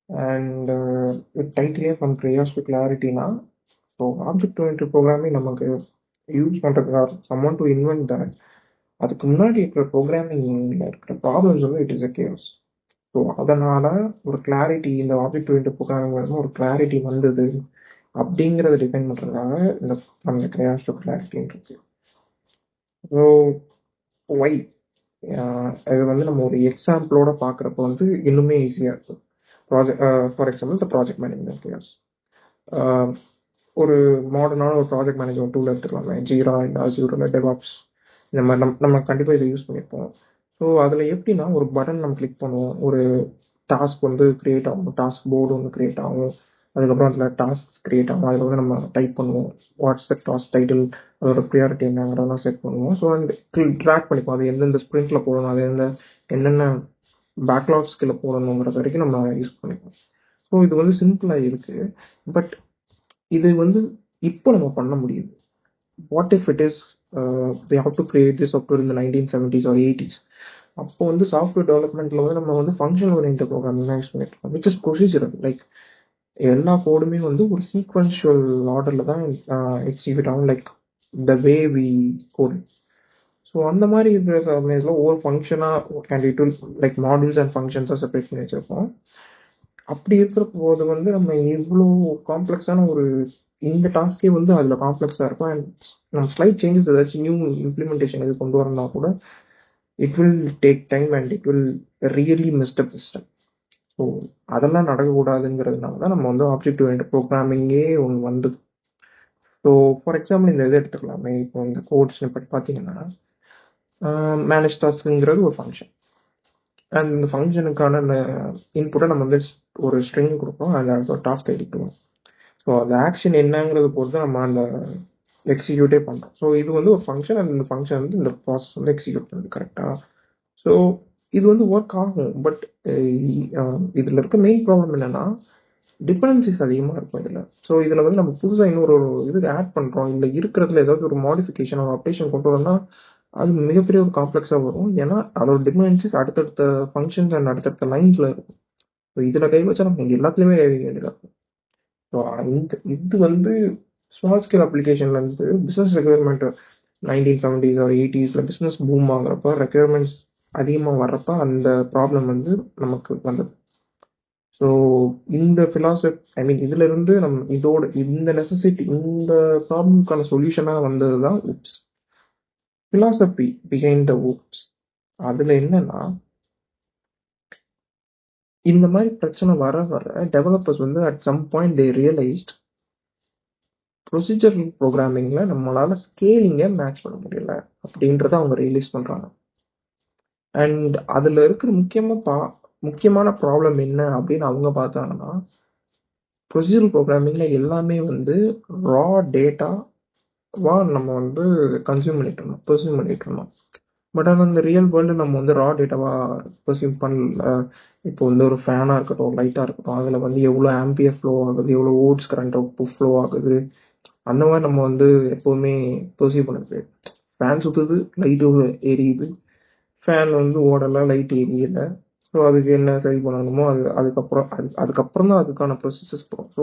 And டைட்டிலே from கிரேயாஸ் to கிளாரிட்டினா, ஸோ ஆப்ஜெக்ட் ஓரியன்டட் ப்ரோக்ராமிங் நமக்கு யூஸ் பண்ணுறதுக்கு சம்மன் டு இன்வென்ட் தட். அதுக்கு முன்னாடி இருக்கிற ப்ரோக்ராமிங்கில் இருக்கிற ப்ராப்ளம்ஸ் வந்து it is a chaos. So அதனால் ஒரு கிளாரிட்டி, இந்த ஆப்ஜெக்ட் ஓரியன்டட் ப்ரோக்ராமிங் வந்து ஒரு கிளாரிட்டி வந்தது அப்படிங்கிறத டிஃபைன் பண்ணுறதுக்காக இந்த கிரேயாஸ் டு கிளாரிட்டின்னு இருக்கு. ஸோ ஒய் இது வந்து நம்ம ஒரு எக்ஸாம்பிளோட பார்க்குறப்ப வந்து இன்னுமே ஈஸியாக இருக்கும். ஃபார் எக்ஸாம்பிள் இந்த ப்ராஜெக்ட் மேனேஜ்மெண்ட் கிளாஸ், ஒரு மாடர்னான ஒரு ப்ராஜெக்ட் மேனேஜ்மெண்ட் டூல் எடுத்துக்கலாமே, ஜீரா இல்லை அஸ்யூர் இல்லை டெவாப்ஸ், இந்த மாதிரி நம்ம கண்டிப்பாக இதை யூஸ் பண்ணியிருப்போம். ஸோ அதில் எப்படின்னா ஒரு பட்டன் நம்ம கிளிக் பண்ணுவோம், ஒரு டாஸ்க் வந்து கிரியேட் ஆகும், டாஸ்க் போர்டு ஒன்று கிரியேட் ஆகும், அதுக்கப்புறம் அதில் டாஸ்க் கிரியேட் ஆகும், அதில் வந்து நம்ம டைப் பண்ணுவோம் வாட்ஸ் த டாஸ்க் டைட்டில், அதோட ப்ரியாரிட்டி என்னங்கிறதெல்லாம் செட் பண்ணுவோம். ஸோ அந்த ட்ராக் பண்ணிப்போம் அது எந்தெந்த ஸ்ப்ரிண்ட்டில் போடணும், அது என்னென்ன பேக்லாக்ஸ் கீழே போடணுங்கிறது வரைக்கும் நம்ம யூஸ் பண்ணிப்போம். ஸோ இது வந்து சிம்பிளாக இருக்குது. பட் இது வந்து இப்போ நம்ம பண்ண முடியுது. What if it is we have to create this software in the 1970s or 80s. அப்போ வந்து சாஃப்ட்வேர் டெவலப்மெண்ட்டில் வந்து நம்ம வந்து ஃபங்க்ஷன் ஓரியன்டட் ப்ரோக்ராமிங் தான் யூஸ் பண்ணிட்டு இருக்கோம், விச் இஸ் ப்ரொசீஜரல். லைக் எல்லா கோடுமே வந்து ஒரு சீக்வன்ஷுவல் ஆர்டரில் தான் எக்ஸிக்யூட் ஆகும், like the way we code. So அந்த மாதிரி இருக்கிற சமயத்தில் ஒவ்வொரு ஃபங்க்ஷனாக கேண்டிடேட் லைக் மாடியூல்ஸ் அண்ட் ஃபங்க்ஷன்ஸாக செப்பரேட் பண்ணி வச்சுருப்போம். அப்படி இருக்கிற போது வந்து நம்ம இவ்வளோ காம்ப்ளெக்ஸான ஒரு இந்த டாஸ்கே வந்து அதில் காம்ப்ளெக்ஸாக இருக்கும். அண்ட் நம்ம ஸ்லைட் சேஞ்சஸ் ஏதாச்சும் நியூ இம்ப்ளிமெண்டேஷன் இது கொண்டு வரணும்னா கூட it will take time and it will really mess up system. So அதெல்லாம் நடக்கக்கூடாதுங்கிறதுனால தான் நம்ம வந்து ஆப்ஜெக்ட் ஓரியன்டட் ப்ரோக்ராமிங்கே ஒன்று வந்தது. ஸோ ஃபார் எக்ஸாம்பிள் இந்த இதை எடுத்துக்கலாமே, இப்போ இந்த கோட்ஸ் பற்றி பார்த்தீங்கன்னா மேனேஜ் டாஸ்க்குங்கிறது ஒரு ஃபங்க்ஷன். அண்ட் இந்த ஃபங்க்ஷனுக்கான அந்த இன்புட்டை நம்ம வந்து ஒரு ஸ்ட்ரிங் கொடுப்போம், அந்த ஒரு டாஸ்க் எடுத்துக்கணும். ஸோ அந்த ஆக்ஷன் என்னங்கிறத பொறுத்து நம்ம அந்த எக்ஸிக்யூட்டே பண்ணுறோம். ஸோ இது வந்து ஒரு ஃபங்க்ஷன், அண்ட் இந்த ஃபங்க்ஷன் வந்து இந்த ப்ராசஸ் வந்து எக்ஸிக்யூட் பண்ணுது கரெக்டாக. ஸோ இது வந்து ஒர்க் ஆகும். பட் இதில் இருக்க மெயின் ப்ராப்ளம் என்னென்னா டிபெண்டன்சிஸ் அதிகமாக இருக்கும் இதில். ஸோ இதில் வந்து நம்ம புதுசாக இன்னொரு இது ஆட் பண்ணுறோம், இல்லை இருக்கிறதுல ஏதாவது ஒரு மாடிஃபிகேஷன் ஒரு அப்டேஷன் கொண்டு வரோம்னா அது மிகப்பெரிய ஒரு காம்ப்ளெக்ஸாக வரும். ஏன்னா அதோட டிபெண்டன்சிஸ் அடுத்தடுத்த ஃபங்க்ஷன்ஸ் அண்ட் அடுத்தடுத்த லைன்ஸில் இருக்கும். ஸோ இதில் கை வச்சா நம்ம இங்கே எல்லாத்துலேயுமே கை வைக்க வேண்டியதாக இருக்கும். ஸோ இது வந்து ஸ்மால் ஸ்கேல் அப்ளிகேஷன்லேருந்து business requirement 1970s or 80s business boom ஆகுறப்ப ரெக்யர்மெண்ட்ஸ் அதிகமாக வர்றப்ப அந்த ப்ராப்ளம் வந்து நமக்கு வந்தது. ஸோ இந்த ஃபிலாசபி இதுல இருந்து நம்ம இதோட இந்த நெசசிட்டி, இந்த ப்ராப்ளம்க்கான சொல்யூஷனாக வந்தது தான் OOPS. Philosophy behind the OOPS அதில் என்னன்னா, இந்த மாதிரி பிரச்சனை வர டெவலப்பர்ஸ் வந்து at some point they realised procedural ப்ரோக்ராமிங்கில் நம்மளால் ஸ்கேலிங்கை மேட்ச் பண்ண முடியல அப்படின்றத அவங்க ரியலைஸ் பண்ணுறாங்க. அண்ட் அதில் இருக்கிற முக்கியமான ப்ராப்ளம் என்ன அப்படின்னு அவங்க பார்த்தாங்கன்னா, ப்ரொசீஜரல் ப்ரோக்ராமிங்கில் எல்லாமே வந்து ரா டேட்டாவா நம்ம வந்து கன்சியூம் பண்ணிட்டு இருந்தோம். பட் ஆனால் இந்த ரியல் வேர்ல்டு நம்ம வந்து ரா டேட்டாவாக பர்சியூம் பண்ணல. இப்போ வந்து ஒரு ஃபேனாக இருக்கட்டும், லைட்டாக இருக்கட்டும், அதில் வந்து எவ்வளோ ஆம்பியர் ஃப்ளோ ஆகுது, எவ்வளோ ஓட்ஸ் கரண்ட் ஃப்ளோ ஆகுது, அந்த மாதிரி நம்ம வந்து எப்போவுமே பர்சீவ் பண்ணது. ஃபேன் சுற்றுது, லைட்டு எரியுது, ஃபேன் வந்து ஓடலை, லைட் எரியலை. ஸோ அதுக்கு என்ன சரி பண்ணணுமோ அதுக்கப்புறம் தான் அதுக்கான ப்ரொசீஜர்ஸ் போகும். ஸோ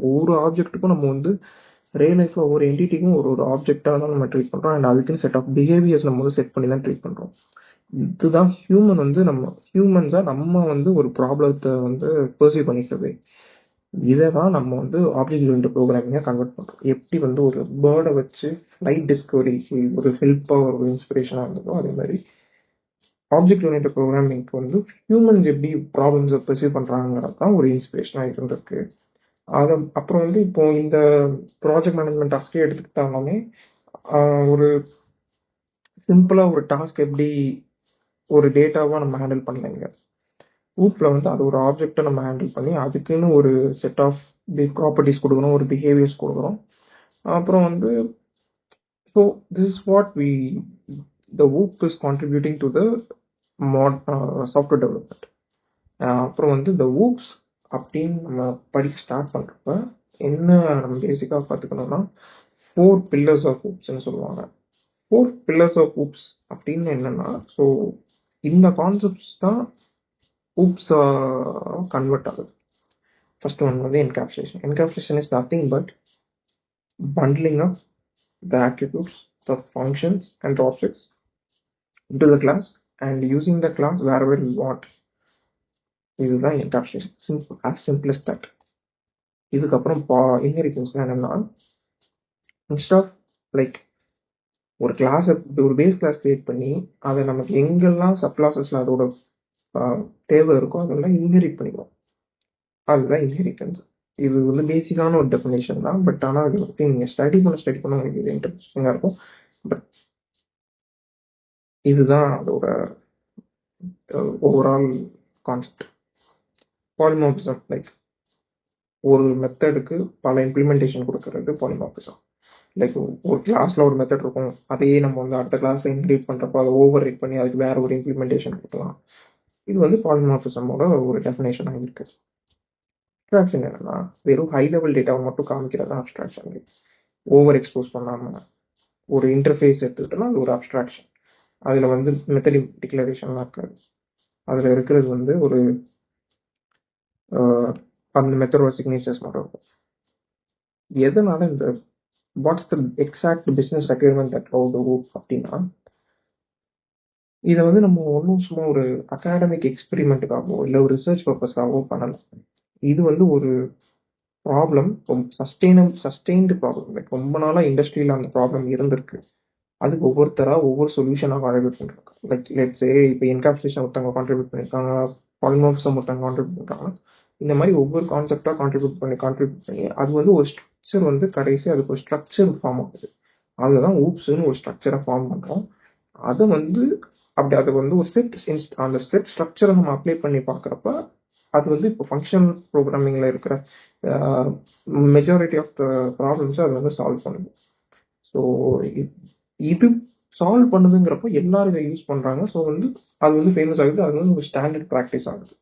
ஒவ்வொரு ஆப்ஜெக்ட்டுக்கும் நம்ம வந்து ரியல் லைஃப்பில் ஒவ்வொரு என்டிட்டிக்கும் ஒரு ஆப்ஜெக்டாக தான் நம்ம ட்ரீட் பண்ணுறோம். அண்ட் அதுக்குன்னு செட் ஆஃப் பிஹேவியர்ஸ் நம்ம வந்து செட் பண்ணி தான் ட்ரீட் பண்ணுறோம். இதுதான் ஹியூமன்ஸாக நம்ம வந்து ஒரு ப்ராப்ளத்தை வந்து பர்சீவ் பண்ணிக்கிறது. இதை தான் நம்ம வந்து ஆப்ஜெக்ட் ஓரியன்டட் ப்ரோக்ராமிங்காக கன்வெர்ட் பண்ணுறோம். எப்படி வந்து ஒரு பேர்டை வச்சு ஃப்ளைட் டிஸ்கவரிக்கு ஒரு ஹெல்ப்பாக ஒரு இன்ஸ்பிரேஷனாக இருந்ததோ, அதே மாதிரி ஆப்ஜெக்ட் ஓரியன்டட் ப்ரோக்ராமிங்க்கு வந்து ஹியூமன்ஸ் எப்படி ப்ராப்ளம்ஸை பர்சீவ் பண்ணுறாங்கிறது தான் ஒரு இன்ஸ்பிரேஷனாக இருந்திருக்கு. அப்புறம் வந்து இப்போ இந்த ப்ராஜெக்ட் மேனேஜ்மெண்ட் டாஸ்கே எடுத்துக்கிட்டாலுமே ஒரு சிம்பிளாக ஒரு டாஸ்க் எப்படி ஒரு டேட்டாவாக நம்ம ஹேண்டில் பண்ணலைங்க. ஊப்பில் வந்து அது ஒரு ஆப்ஜெக்டை நம்ம ஹேண்டில் பண்ணி அதுக்குன்னு ஒரு செட் ஆஃப் ப்ராப்பர்ட்டிஸ் கொடுக்குறோம், ஒரு பிஹேவியர்ஸ் கொடுக்குறோம். அப்புறம் வந்து so this is what the ஊப் is contributing to the software development. அப்புறம் வந்து இந்த ஊப்ஸ் அப்படின்னு நம்ம படிக்க ஸ்டார்ட் பண்ணுறப்ப என்ன நம்ம பேசிக்காக பார்த்துக்கணும்னா 4 pillars ஆஃப் ஊப்ஸ்ன்னு சொல்லுவாங்க. 4 pillars ஆஃப் ஊப்ஸ் அப்படின்னு என்னன்னா, ஸோ இந்த கான்செப்ட்ஸ் தான் ஊப்ஸ் கன்வெர்ட் ஆகுது. first one வந்து encapsulation. Encapsulation is nothing but bundling up the attributes, the functions and the objects into the class and using the class wherever you want. இதுதான் encapsulation. Simple, as simple as that. இதுக்கப்புறம் inheritance என்னன்னா, instead of like ஒரு கிளாஸை ஒரு base class create பண்ணி அதை நமக்கு எங்கெல்லாம் சப் கிளாஸஸ்ல அதோட தேவை இருக்கோ அதெல்லாம் இன்ஹெரிட் பண்ணிக்குவோம். அதுதான் இன்ஹெரிட்டன்ஸ். இது வந்து பேசிக்கான ஒரு டெஃபினேஷன் தான். பட் ஆனால் அது வந்து நீங்கள் ஸ்டடி பண்ண உங்களுக்கு இது இன்ட்ரெஸ்டிங்காக இருக்கும். பட் இதுதான் அதோட ஓவரால் கான்செப்ட். பாலிமார்பிசம் லைக் ஒரு மெத்தடுக்கு பல இம்ப்ளிமெண்டேஷன் கொடுக்கறது பாலிமார்பிசம். லைக் ஒரு கிளாஸ்ல ஒரு மெத்தட் இருக்கும், அதையே நம்ம வந்து அடுத்த கிளாஸ்ல இன்க்ரீட் பண்றப்போ அதை ஓவர் ரைட் பண்ணி அதுக்கு வேற ஒரு இம்ப்ளிமெண்டேஷன் கொடுக்கலாம். இது வந்து பாலிமார்பிசமோட ஒரு டெஃபினேஷனாக இருக்கு. அப்ஸ்ட்ராக்ஷன் என்னன்னா, வெறும் ஹை லெவல் டேட்டாவை மட்டும் காமிக்கிறது தான் அப்ஸ்ட்ராக்ஷன். ஓவர் எக்ஸ்போஸ் பண்ணாம ஒரு இன்டர்ஃபேஸ் எடுத்துக்கிட்டோம்னா அது ஒரு அப்ஸ்ட்ராக்ஷன். அதுல வந்து மெத்தட் டிக்ளரேஷன்லாம் இருக்காது. அதுல இருக்கிறது வந்து ஒரு அந்த மெத்தடோட சிக்னேச்சர்ஸ் மட்டும் இருக்கும். எதனால இந்த what's the exact business requirement that அப்படின்னா, இதை வந்து நம்ம ஒன்றும் சும்மா ஒரு அகாடமிக் எக்ஸ்பெரிமெண்ட்டுக்காகவோ இல்லை ஒரு ரிசர்ச் பர்பஸ்க்காகவோ பண்ணலாம். இது வந்து ஒரு ப்ராப்ளம், சஸ்டெயின்டு ப்ராப்ளம். லைக் ரொம்ப நாளாக இண்டஸ்ட்ரியில் அந்த ப்ராப்ளம் இருந்திருக்கு. அதுக்கு ஒவ்வொருத்தராக ஒவ்வொரு சொல்யூஷனாக கான்ட்ரிபியூட் பண்ணிருக்காங்க. லைக் லெட்ஸ் இப்போ என்கேப்சுலேஷன் ஒருத்தவங்க கான்ட்ரிபியூட் பண்ணியிருக்காங்க, பாலிமார்பிசம் ஒருத்தவங்க கான்ட்ரிபியூட் பண்ணுறாங்க. இந்த மாதிரி ஒவ்வொரு கான்செப்டாக கான்ட்ரிபியூட் பண்ணி அது வந்து ஒரு ஸ்ட்ரக்சர் வந்து கடைசி அதுக்கு ஒரு ஸ்ட்ரக்சர் ஃபார்ம் ஆகுது. அதுதான் ஊப்ஸ்னு ஒரு ஸ்ட்ரக்சரை ஃபார்ம் பண்ணுறோம். அதை வந்து அப்படி அதை வந்து ஒரு அந்த செட் ஸ்ட்ரக்சரை நம்ம அப்ளை பண்ணி பார்க்குறப்ப அது வந்து இப்போ ஃபங்க்ஷனல் ப்ரோக்ராமிங்கில் இருக்கிற மெஜாரிட்டி ஆஃப் த ப்ராப்ளம்ஸை அது வந்து சால்வ் பண்ணுது. ஸோ இது சால்வ் பண்ணுதுங்கிறப்போ எல்லாரும் இதை யூஸ் பண்ணுறாங்க. ஸோ வந்து அது வந்து ஃபேமஸ் ஆகுது, அது வந்து ஒரு ஸ்டாண்டர்ட் ப்ராக்டிஸ் ஆகுது.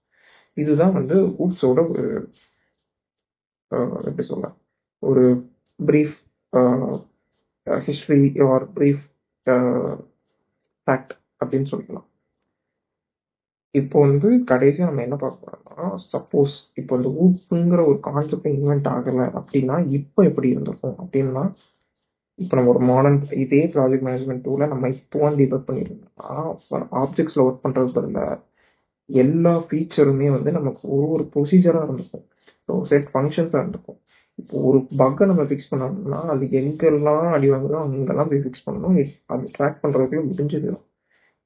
இதுதான் வந்து ஊப்ஸோட ஒரு எப்படி சொல்ல ஒரு brief history or brief fact அப்படின்னு சொல்லிக்கலாம். இப்போ வந்து கடைசியாக நம்ம என்ன பார்க்க போறோம்னா, சப்போஸ் இப்போ இந்த ஊப்புங்கிற ஒரு கான்செப்ட் இன்வென்ட் ஆகலை அப்படின்னா இப்போ எப்படி இருந்திருக்கும் அப்படின்னா, இப்போ நம்ம ஒரு மாடர்ன் இதே ப்ராஜெக்ட் மேனேஜ்மெண்ட் டூலை நம்ம இப்போ வந்து டெவலப் பண்ணியிருந்தோம்னா, ஆப்ஜெக்ட்ஸில் ஒர்க் பண்ணுறது பதில் எல்லா ஃபீச்சருமே வந்து நமக்கு ஒரு ப்ரொசீஜராக இருந்திருக்கும். ஸோ செட் ஃபங்க்ஷன்ஸாக இருந்திருக்கும். இப்போ ஒரு பக்கை நம்ம ஃபிக்ஸ் பண்ணோம்னா அது எங்கெல்லாம் அடி வாங்குதோ அங்கெல்லாம் போய் ஃபிக்ஸ் பண்ணணும். அது ட்ராக் பண்ணுறதுக்குள்ள முடிஞ்சுதுடும்.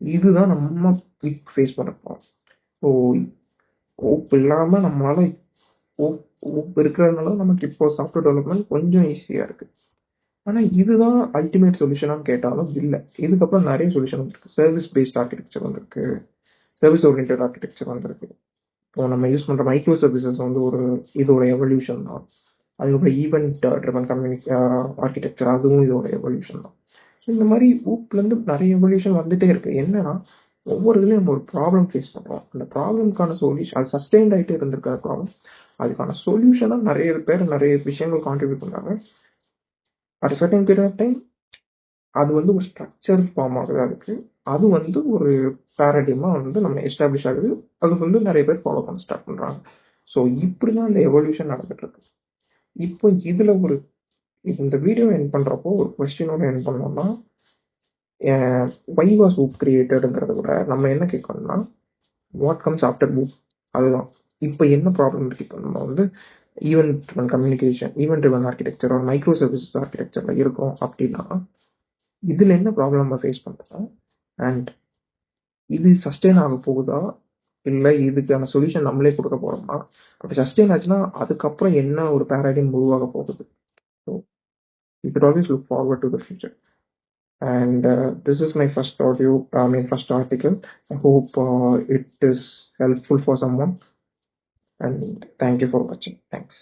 இதுதான் நம்ம இப்போ ஃபேஸ் பண்ணுறோம். ஸோ ஓப் இல்லாமல் நம்மளால ஓப் இருக்கிறதுனால நமக்கு இப்போ சாஃப்ட்வேர் டெவலப்மெண்ட் கொஞ்சம் ஈஸியாக இருக்குது. ஆனால் இதுதான் அல்டிமேட் சொல்யூஷனான்னு கேட்டாலும் இல்லை. இதுக்கப்புறம் நிறைய சொல்யூஷன் வந்துருக்கு. சர்வீஸ் பேஸ்ட் ஆர்கிடெக்சர் வந்திருக்கு, சர்வீஸ் ஓரியன்டட் ஆர்கிடெக்சர் வந்திருக்கு. இப்போ நம்ம யூஸ் பண்ணுற மைக்ரோ சர்வீசஸ் வந்து இதோட எவல்யூஷன் தான். அதுக்கப்புறம் ஈவெண்ட் ட்ரிவன் ஆர்கிடெக்சர், அதுவும் இதோட எவல்யூஷன் தான். ஸோ இந்த மாதிரி ஊப்லேருந்து நிறைய எவல்யூஷன் வந்துட்டே இருக்கு. என்னன்னா ஒவ்வொரு இதுலையும் நம்ம ஒரு ப்ராப்ளம் ஃபேஸ் பண்ணுறோம். அந்த ப்ராப்ளம்க்கான சொல்யூஷன் அது சஸ்டெயின்ட் ஆகிட்டே இருந்திருக்கிற ப்ராப்ளம், அதுக்கான சொல்யூஷனாக நிறைய பேர் நிறைய விஷயங்கள் கான்ட்ரிபியூட் பண்ணாங்க. At certain period of time அது வந்து ஒரு ஸ்ட்ரக்சர் ஃபார்ம் ஆகுது. அதுக்கு அது வந்து ஒரு பேரடிமா வந்து நம்ம எஸ்டாப்ளிஷ் ஆகுது. அது வந்து நிறைய பேர் ஃபாலோ பண்ண ஸ்டார்ட் பண்ணுறாங்க. ஸோ இப்படி தான் இந்த எவல்யூஷன் நடந்துட்டு இருக்கு. இப்போ இதில் இந்த வீடியோ என் பண்ணுறப்போ ஒரு கொஸ்டினோட என் பண்ணோம்னா, வை வாஸ் ஊப் கிரியேட்டடுங்கிறத விட நம்ம என்ன கேட்கணும்னா, வாட் கம்ஸ் ஆஃப்டர் ஊப். அதுதான் இப்போ என்ன ப்ராப்ளம் இருக்கு. இப்போ நம்ம வந்து event driven communication, event driven architecture ஒரு மைக்ரோ சர்வீசஸ் ஆர்கிடெக்சரில் இருக்கோம் அப்படின்னா இதில் என்ன ப்ராப்ளம் நம்ம ஃபேஸ் பண்ணுறோம், அண்ட் இது சஸ்டெயின் ஆக போகுதா இல்லை இதுக்கான சொல்யூஷன் நம்மளே கொடுக்க போகிறோமா, அப்படி சஸ்டெயின் ஆச்சுன்னா அதுக்கப்புறம் என்ன ஒரு பேராடைம் உருவாக போகுது. So you should always look forward to the future. And this is my first first article. I hope it is helpful for someone. And thank you for watching. Thanks.